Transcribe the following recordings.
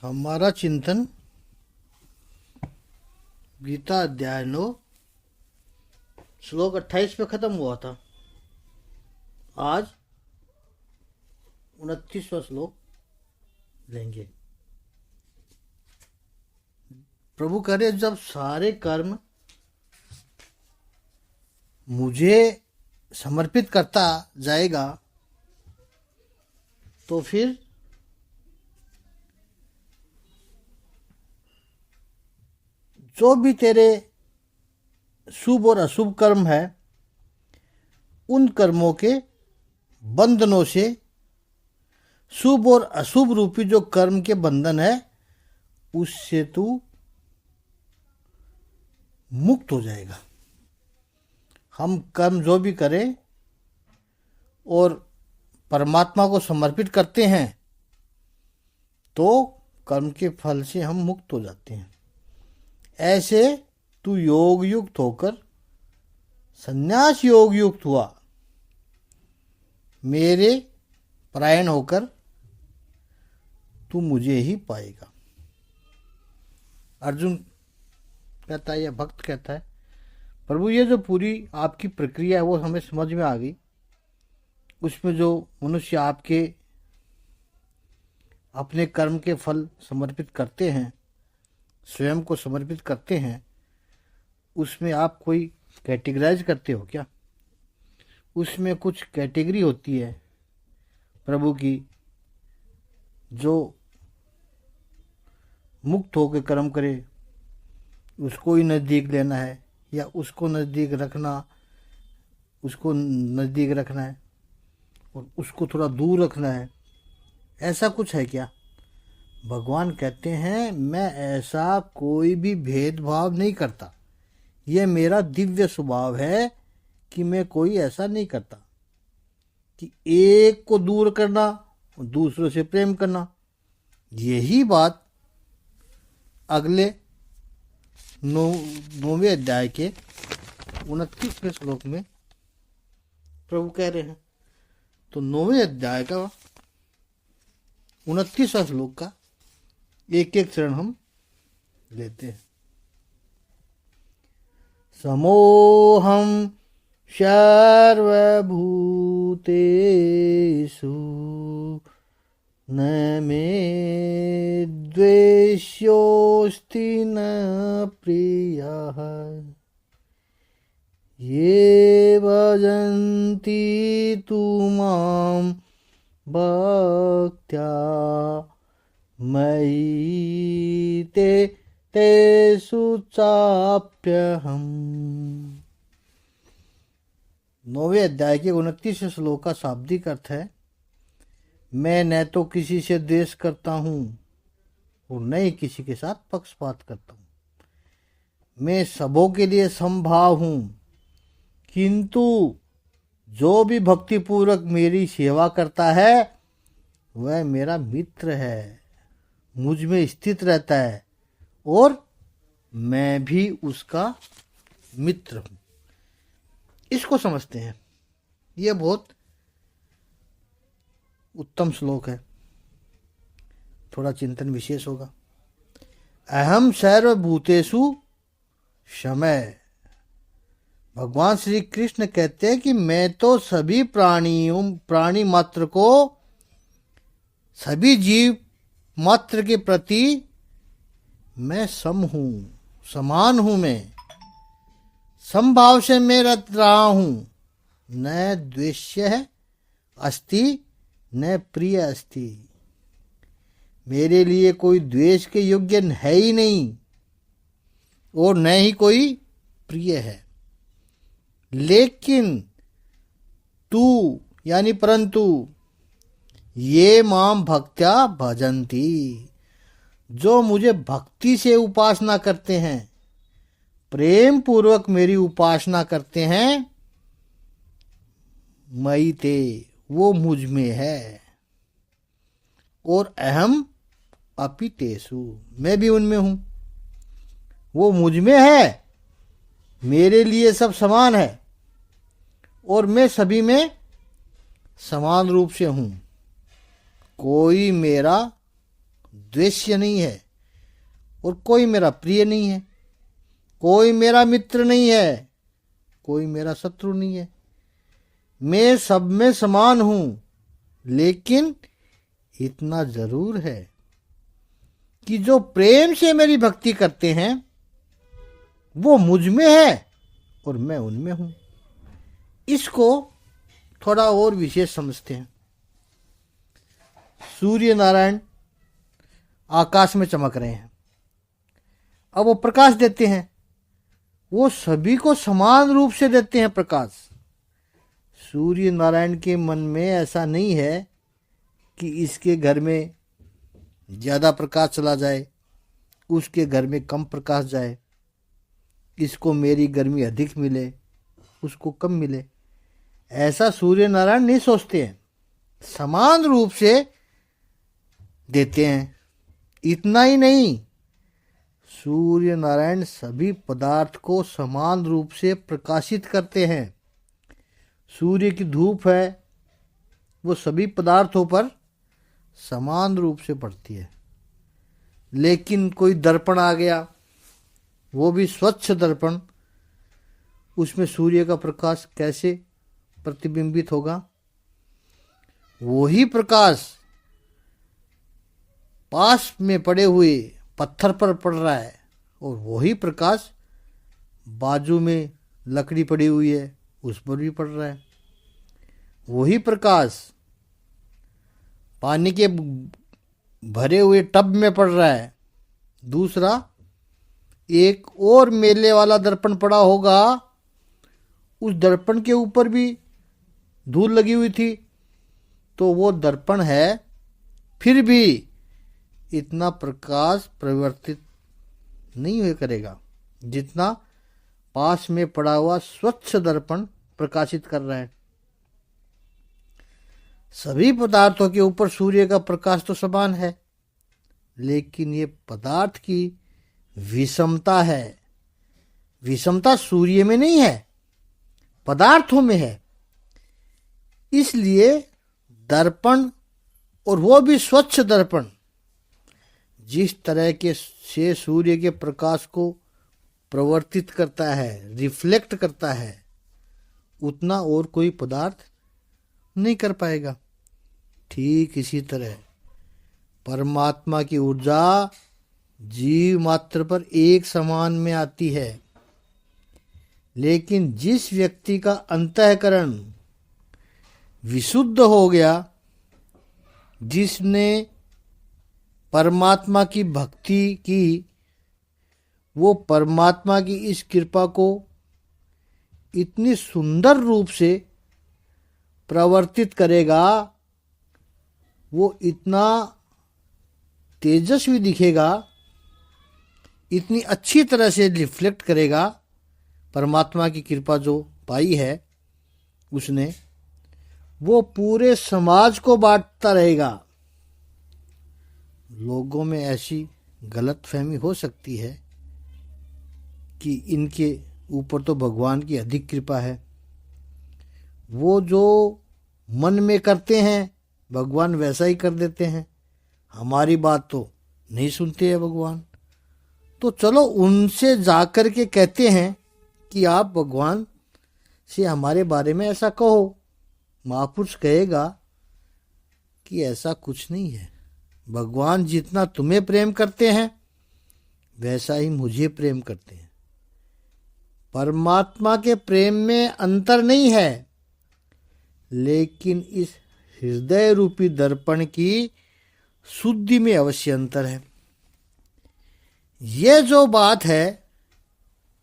हमारा चिंतन गीता अध्याय 9 श्लोक 28 पे खत्म हुआ था। आज 29वां श्लोक लेंगे। प्रभु करे जब सारे कर्म मुझे समर्पित करता जाएगा तो फिर जो भी तेरे शुभ और अशुभ कर्म है उन कर्मों के बंधनों से, शुभ और अशुभ रूपी जो कर्म के बंधन है उससे तू मुक्त हो जाएगा। हम कर्म जो भी करें और परमात्मा को समर्पित करते हैं तो कर्म के फल से हम मुक्त हो जाते हैं। ऐसे तू योग युक्त होकर संन्यास योग युक्त हुआ, मेरे परायण होकर तू मुझे ही पाएगा। अर्जुन कहता है, यह भक्त कहता है, प्रभु ये जो पूरी आपकी प्रक्रिया है वो हमें समझ में आ गई। उसमें जो मनुष्य आपके अपने कर्म के फल समर्पित करते हैं, स्वयं को समर्पित करते हैं, उसमें आप कोई कैटेगराइज करते हो क्या? उसमें कुछ कैटेगरी होती है प्रभु की, जो मुक्त होकर कर्म करे उसको ही नज़दीक लेना है या उसको नज़दीक रखना, उसको नज़दीक रखना है और उसको थोड़ा दूर रखना है। ऐसा कुछ है क्या? भगवान कहते हैं मैं ऐसा कोई भी भेदभाव नहीं करता। यह मेरा दिव्य स्वभाव है कि मैं कोई ऐसा नहीं करता कि एक को दूर करना और दूसरों से प्रेम करना। यही बात अगले 9वें अध्याय के 29वें श्लोक में प्रभु कह रहे हैं। तो 9वें अध्याय का 29वां श्लोक का एक एक चरण हम लेते हैं। समोहम सर्वभूतेषु न मे द्वेष्योऽस्ति न प्रियः ये भजन्ति तु मां भक्त्या मयि तेषु चाप्यहम्। 9वें अध्याय के 29वें श्लोक का शाब्दिक अर्थ है, मैं न तो किसी से द्वेष करता हूँ और न ही किसी के साथ पक्षपात करता हूँ। मैं सबों के लिए समभाव हूँ, किंतु जो भी भक्तिपूर्वक मेरी सेवा करता है वह मेरा मित्र है, मुझ में स्थित रहता है और मैं भी उसका मित्र हूँ। इसको समझते हैं। यह बहुत उत्तम श्लोक है, थोड़ा चिंतन विशेष होगा। अहम सर्वभूतेषु शमय। भगवान श्री कृष्ण कहते हैं कि मैं तो सभी प्राणी मात्र को, सभी जीव मात्र के प्रति मैं सम हूँ, समान हूँ। मैं समभाव से मैं रहा हूँ। न द्वेष्य अस्ति न प्रिय अस्ति। मेरे लिए कोई द्वेष के योग्य है ही नहीं और न ही कोई प्रिय है। लेकिन तू यानी परंतु ये मां भक्त्या भजन्ति, जो मुझे भक्ति से उपासना करते हैं, प्रेम पूर्वक मेरी उपासना करते हैं, मयि ते, वो मुझ में है, और अहम अपि तेषु, मैं भी उनमें हूं। वो मुझ में है, मेरे लिए सब समान है और मैं सभी में समान रूप से हूं। कोई मेरा द्वेष्य नहीं है और कोई मेरा प्रिय नहीं है, कोई मेरा मित्र नहीं है, कोई मेरा शत्रु नहीं है। मैं सब में समान हूं, लेकिन इतना जरूर है कि जो प्रेम से मेरी भक्ति करते हैं वो मुझ में है और मैं उनमें हूं। इसको थोड़ा और विशेष समझते हैं। सूर्य नारायण आकाश में चमक रहे हैं, अब वो प्रकाश देते हैं, वो सभी को समान रूप से देते हैं प्रकाश। सूर्य नारायण के मन में ऐसा नहीं है कि इसके घर में ज़्यादा प्रकाश चला जाए, उसके घर में कम प्रकाश जाए, इसको मेरी गर्मी अधिक मिले, उसको कम मिले। ऐसा सूर्य नारायण नहीं सोचते हैं, समान रूप से देते हैं। इतना ही नहीं, सूर्य नारायण सभी पदार्थ को समान रूप से प्रकाशित करते हैं। सूर्य की धूप है, वो सभी पदार्थों पर समान रूप से पड़ती है। लेकिन कोई दर्पण आ गया, वो भी स्वच्छ दर्पण, उसमें सूर्य का प्रकाश कैसे प्रतिबिंबित होगा? वही प्रकाश पास में पड़े हुए पत्थर पर पड़ रहा है और वही प्रकाश बाजू में लकड़ी पड़ी हुई है उस पर भी पड़ रहा है। वही प्रकाश पानी के भरे हुए टब में पड़ रहा है। दूसरा, एक और मेले वाला दर्पण पड़ा होगा, उस दर्पण के ऊपर भी धूल लगी हुई थी, तो वो दर्पण है, फिर भी इतना प्रकाश परिवर्तित नहीं हुए करेगा जितना पास में पड़ा हुआ स्वच्छ दर्पण प्रकाशित कर रहा है। सभी पदार्थों के ऊपर सूर्य का प्रकाश तो समान है, लेकिन ये पदार्थ की विषमता है। विषमता सूर्य में नहीं है, पदार्थों में है। इसलिए दर्पण, और वो भी स्वच्छ दर्पण, जिस तरह के से सूर्य के प्रकाश को प्रवर्तित करता है, रिफ्लेक्ट करता है, उतना और कोई पदार्थ नहीं कर पाएगा। ठीक इसी तरह परमात्मा की ऊर्जा जीव मात्र पर एक समान में आती है, लेकिन जिस व्यक्ति का अंतःकरण विशुद्ध हो गया, जिसने परमात्मा की भक्ति की, वो परमात्मा की इस कृपा को इतनी सुंदर रूप से प्रवर्तित करेगा, वो इतना तेजस्वी दिखेगा, इतनी अच्छी तरह से रिफ्लेक्ट करेगा। परमात्मा की कृपा जो पाई है उसने, वो पूरे समाज को बांटता रहेगा। लोगों में ऐसी गलतफहमी हो सकती है कि इनके ऊपर तो भगवान की अधिक कृपा है, वो जो मन में करते हैं भगवान वैसा ही कर देते हैं, हमारी बात तो नहीं सुनते हैं भगवान। तो चलो उनसे जाकर के कहते हैं कि आप भगवान से हमारे बारे में ऐसा कहो। महापुरुष कहेगा कि ऐसा कुछ नहीं है, भगवान जितना तुम्हें प्रेम करते हैं वैसा ही मुझे प्रेम करते हैं। परमात्मा के प्रेम में अंतर नहीं है, लेकिन इस हृदय रूपी दर्पण की शुद्धि में अवश्य अंतर है। यह जो बात है,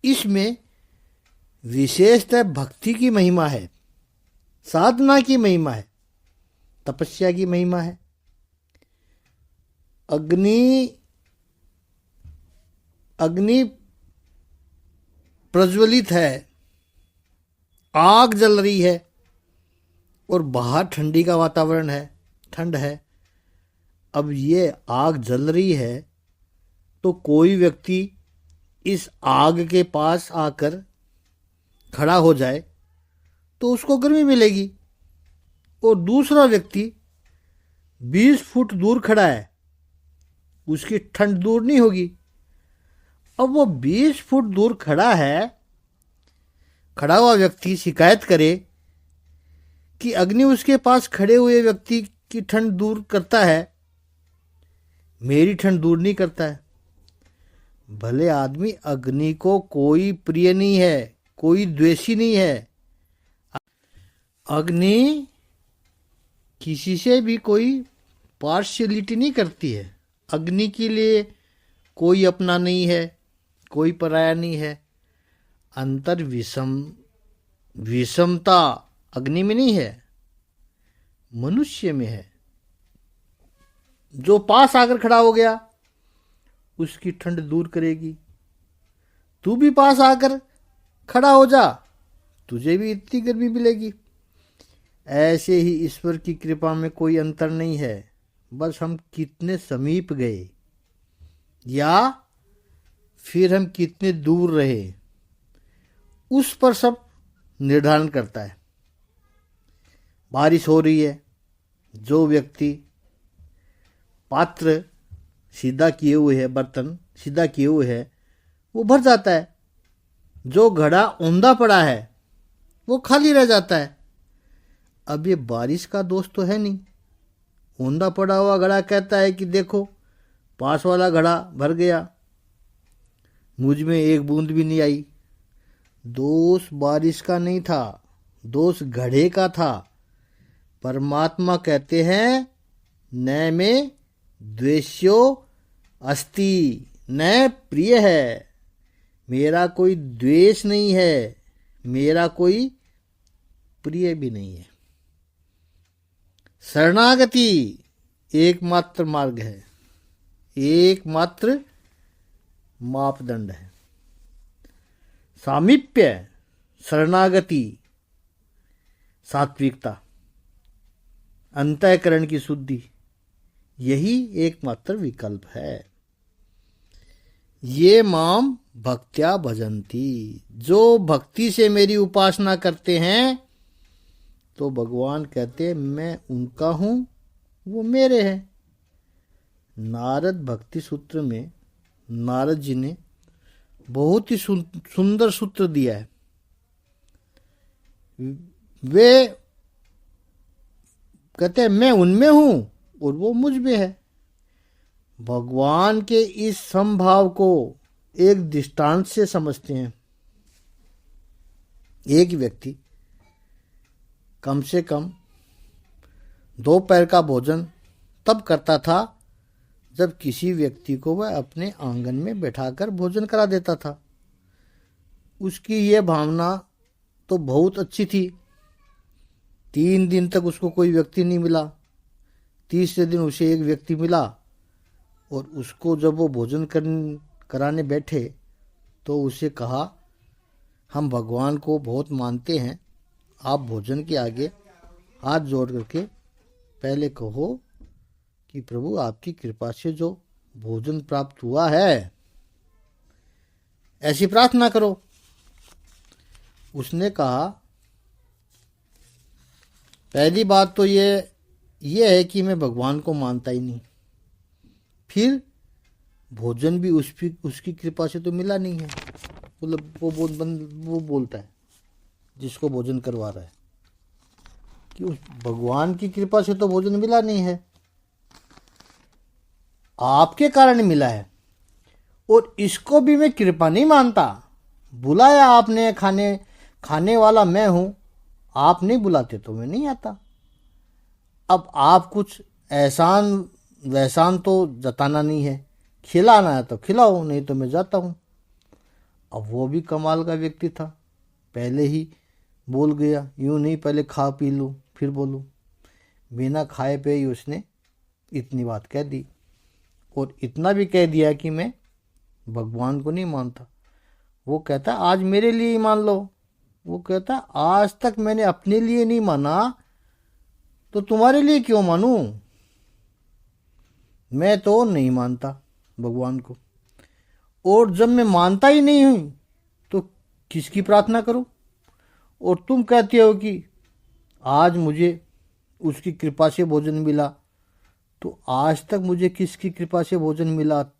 इसमें विशेषतः भक्ति की महिमा है, साधना की महिमा है, तपस्या की महिमा है। अग्नि प्रज्वलित है, आग जल रही है और बाहर ठंडी का वातावरण है, ठंड है। अब ये आग जल रही है तो कोई व्यक्ति इस आग के पास आकर खड़ा हो जाए तो उसको गर्मी मिलेगी, और दूसरा व्यक्ति 20 फुट दूर खड़ा है उसकी ठंड दूर नहीं होगी। अब वो 20 फुट दूर खड़ा है, खड़ा हुआ व्यक्ति शिकायत करे कि अग्नि उसके पास खड़े हुए व्यक्ति की ठंड दूर करता है, मेरी ठंड दूर नहीं करता है। भले आदमी अग्नि को कोई प्रिय नहीं है, कोई द्वेषी नहीं है। अग्नि किसी से भी कोई पार्शियलिटी नहीं करती है। अग्नि के लिए कोई अपना नहीं है, कोई पराया नहीं है। अंतर विषमता अग्नि में नहीं है, मनुष्य में है। जो पास आकर खड़ा हो गया उसकी ठंड दूर करेगी। तू भी पास आकर खड़ा हो जा, तुझे भी इतनी गर्मी मिलेगी। ऐसे ही ईश्वर की कृपा में कोई अंतर नहीं है, बस हम कितने समीप गए या फिर हम कितने दूर रहे, उस पर सब निर्धारण करता है। बारिश हो रही है, जो व्यक्ति पात्र सीधा किए हुए है, बर्तन सीधा किए हुए है, वो भर जाता है। जो घड़ा औंधा पड़ा है वो खाली रह जाता है। अब ये बारिश का दोष तो है नहीं। औंधा पड़ा हुआ घड़ा कहता है कि देखो पास वाला घड़ा भर गया, मुझ में एक बूंद भी नहीं आई। दोष बारिश का नहीं था, दोष घड़े का था। परमात्मा कहते हैं न में द्वेष्यो अस्ति, न प्रिय है। मेरा कोई द्वेष नहीं है, मेरा कोई प्रिय भी नहीं है। शरणागति एकमात्र मार्ग है, एकमात्र मापदंड है। सामीप्य, शरणागति, सात्विकता, अंतःकरण की शुद्धि, यही एकमात्र विकल्प है। ये माम भक्त्या भजन्ति, जो भक्ति से मेरी उपासना करते हैं तो भगवान कहते हैं मैं उनका हूं, वो मेरे हैं। नारद भक्ति सूत्र में नारद जी ने बहुत ही सुंदर सूत्र दिया है। वे कहते हैं मैं उनमें हूं और वो मुझ में है। भगवान के इस समभाव को एक दृष्टांत से समझते हैं। एक व्यक्ति कम से कम दोपहर का भोजन तब करता था जब किसी व्यक्ति को वह अपने आंगन में बैठाकर भोजन करा देता था। उसकी यह भावना तो बहुत अच्छी थी। 3 दिन तक उसको कोई व्यक्ति नहीं मिला। तीसरे दिन उसे एक व्यक्ति मिला और उसको जब वो भोजन कराने बैठे तो उसे कहा हम भगवान को बहुत मानते हैं, आप भोजन के आगे हाथ जोड़ करके पहले कहो कि प्रभु आपकी कृपा से जो भोजन प्राप्त हुआ है ऐसी प्रार्थना करो। उसने कहा पहली बात तो ये है कि मैं भगवान को मानता ही नहीं, फिर भोजन भी उसकी कृपा से तो मिला नहीं है। मतलब वो बोलता है जिसको भोजन करवा रहा है कि उस भगवान की कृपा से तो भोजन मिला नहीं है, आपके कारण मिला है और इसको भी मैं कृपा नहीं मानता। बुलाया आपने, खाने वाला मैं हूं, आप नहीं बुलाते तो मैं नहीं आता। अब आप कुछ एहसान वहसान तो जताना नहीं है, खिलाना है तो खिलाओ, नहीं तो मैं जाता हूं। अब वो भी कमाल का व्यक्ति था, पहले ही बोल गया, यूं नहीं पहले खा पी लूं फिर बोलूं। बिना खाए पे ही उसने इतनी बात कह दी और इतना भी कह दिया कि मैं भगवान को नहीं मानता। वो कहता आज मेरे लिए ही मान लो। वो कहता आज तक मैंने अपने लिए नहीं माना तो तुम्हारे लिए क्यों मानूं। मैं तो नहीं मानता भगवान को, और जब मैं मानता ही नहीं हूं तो किसकी प्रार्थना करूं। और तुम कहते हो कि आज मुझे उसकी कृपा से भोजन मिला तो आज तक मुझे किसकी कृपा से भोजन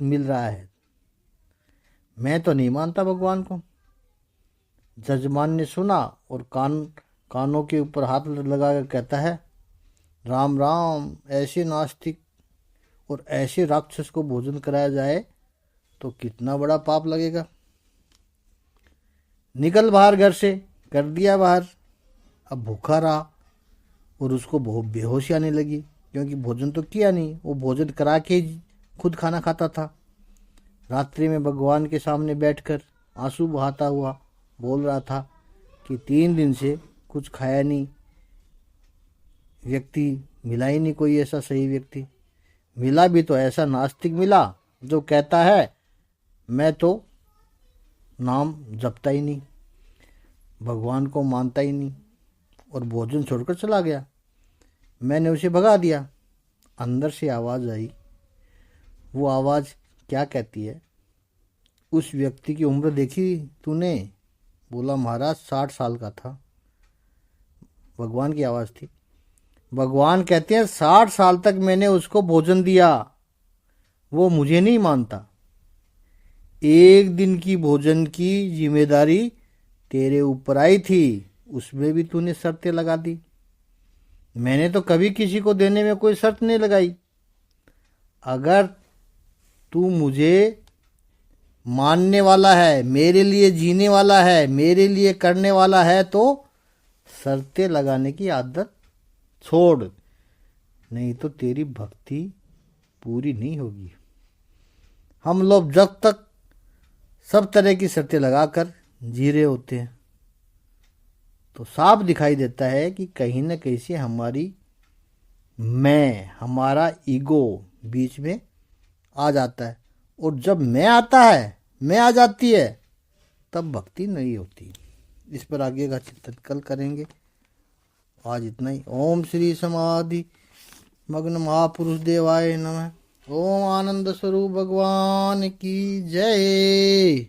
मिल रहा है? मैं तो नहीं मानता भगवान को। जजमान ने सुना और कानों के ऊपर हाथ लगा कर कहता है, राम राम, ऐसे नास्तिक और ऐसे राक्षस को भोजन कराया जाए तो कितना बड़ा पाप लगेगा। निकल बाहर घर से, कर दिया बाहर। अब भूखा रहा और उसको बहुत बेहोशी आने लगी, क्योंकि भोजन तो किया नहीं, वो भोजन करा के खुद खाना खाता था। रात्रि में भगवान के सामने बैठकर आंसू बहाता हुआ बोल रहा था कि 3 दिन से कुछ खाया नहीं, व्यक्ति मिला ही नहीं, कोई ऐसा सही व्यक्ति मिला भी तो ऐसा नास्तिक मिला जो कहता है मैं तो नाम जपता ही नहीं, भगवान को मानता ही नहीं, और भोजन छोड़कर चला गया। मैंने उसे भगा दिया। अंदर से आवाज़ आई। वो आवाज़ क्या कहती है? उस व्यक्ति की उम्र देखी तूने? बोला महाराज 60 साल का था। भगवान की आवाज़ थी। भगवान कहते हैं 60 साल तक मैंने उसको भोजन दिया, वो मुझे नहीं मानता। एक दिन की भोजन की जिम्मेदारी तेरे ऊपर आई थी, उसमें भी तूने शर्तें लगा दी। मैंने तो कभी किसी को देने में कोई शर्त नहीं लगाई। अगर तू मुझे मानने वाला है, मेरे लिए जीने वाला है, मेरे लिए करने वाला है, तो शर्तें लगाने की आदत छोड़, नहीं तो तेरी भक्ति पूरी नहीं होगी। हम लोग जब तक सब तरह की शर्तें लगाकर जी रहे होते हैं तो साफ दिखाई देता है कि कहीं न कहीं से हमारा ईगो बीच में आ जाता है, और जब मैं आ जाती है, तब भक्ति नहीं होती। इस पर आगे का चिंतन कल करेंगे। आज इतना ही। ओम श्री समाधि मग्न महापुरुष देवाय नमः। ओम आनंद स्वरूप भगवान की जय।